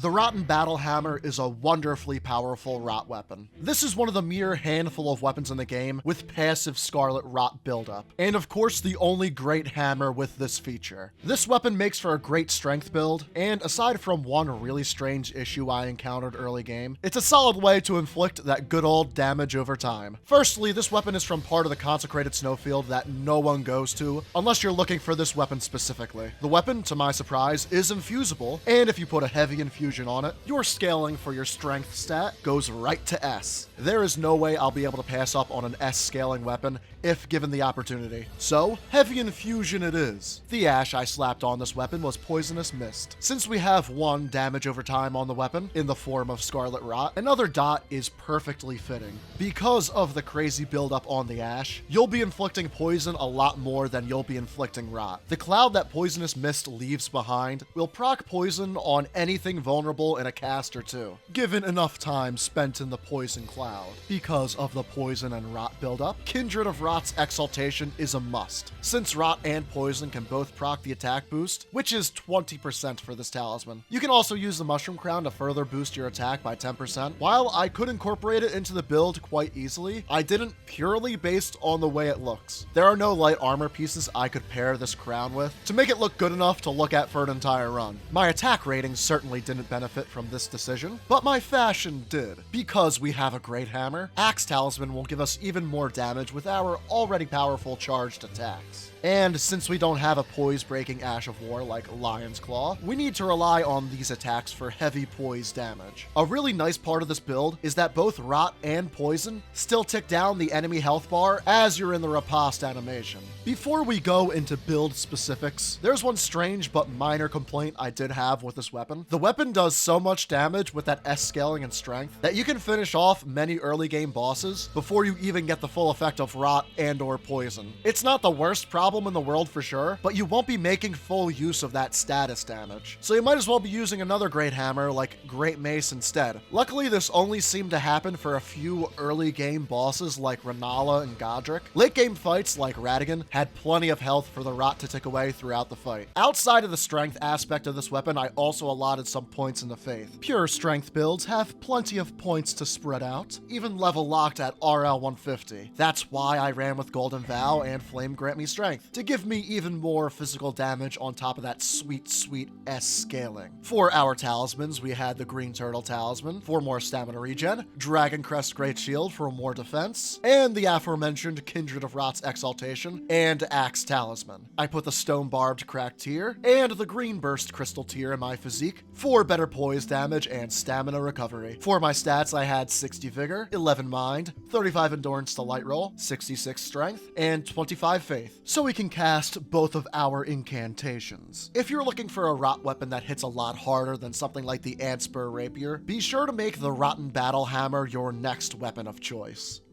The Rotten Battle Hammer is a wonderfully powerful rot weapon. This is one of the mere handful of weapons in the game with passive Scarlet Rot buildup, and of course the only great hammer with this feature. This weapon makes for a great strength build, and aside from one really strange issue I encountered early game, it's a solid way to inflict that good old damage over time. Firstly, this weapon is from part of the consecrated snowfield that no one goes to, unless you're looking for this weapon specifically. The weapon, to my surprise, is infusible, and if you put a heavy infusion on it, your scaling for your strength stat goes right to S. There is no way I'll be able to pass up on an S scaling weapon if given the opportunity. So, heavy infusion it is. The ash I slapped on this weapon was Poisonous Mist. Since we have one damage over time on the weapon in the form of Scarlet Rot, another dot is perfectly fitting. Because of the crazy buildup on the ash, you'll be inflicting poison a lot more than you'll be inflicting rot. The cloud that Poisonous Mist leaves behind will proc poison on anything vulnerable in a cast or two, given enough time spent in the poison cloud. Because of the poison and rot buildup, Kindred of Rot's Exaltation is a must, since rot and poison can both proc the attack boost, which is 20% for this talisman. You can also use the Mushroom Crown to further boost your attack by 10%. While I could incorporate it into the build quite easily, I didn't purely based on the way it looks. There are no light armor pieces I could pair this crown with to make it look good enough to look at for an entire run. My attack rating certainly didn't benefit from this decision, but my fashion did. Because we have a great hammer, Axe Talisman will give us even more damage with our already powerful charged attacks. And since we don't have a poise-breaking Ash of War like Lion's Claw, we need to rely on these attacks for heavy poise damage. A really nice part of this build is that both Rot and Poison still tick down the enemy health bar as you're in the riposte animation. Before we go into build specifics, there's one strange but minor complaint I did have with this weapon. The weapon does so much damage with that S scaling and strength that you can finish off many early game bosses before you even get the full effect of Rot and or Poison. It's not the worst problem in the world for sure, but you won't be making full use of that status damage. So you might as well be using another great hammer like Great Mace instead. Luckily, this only seemed to happen for a few early game bosses like Renala and Godric. Late game fights like Ratigan had plenty of health for the Rot to tick away throughout the fight. Outside of the strength aspect of this weapon, I also allotted some points in the Faith. Pure strength builds have plenty of points to spread out, even level locked at RL 150. That's why I ran with Golden Vow and Flame Grant Me Strength, to give me even more physical damage on top of that sweet, sweet S scaling. For our talismans, we had the Green Turtle Talisman for more stamina regen, Dragon Crest Great Shield for more defense, and the aforementioned Kindred of Rot's Exaltation and Axe Talisman. I put the Stone Barbed Cracked Tier and the Green Burst Crystal Tier in my physique for better poise damage and stamina recovery. For my stats, I had 60 Vigor, 11 Mind, 35 Endurance to Light Roll, 66 Strength, and 25 Faith, so we can cast both of our incantations. If you're looking for a rot weapon that hits a lot harder than something like the Antspur Rapier, be sure to make the Rotten Battle Hammer your next weapon of choice.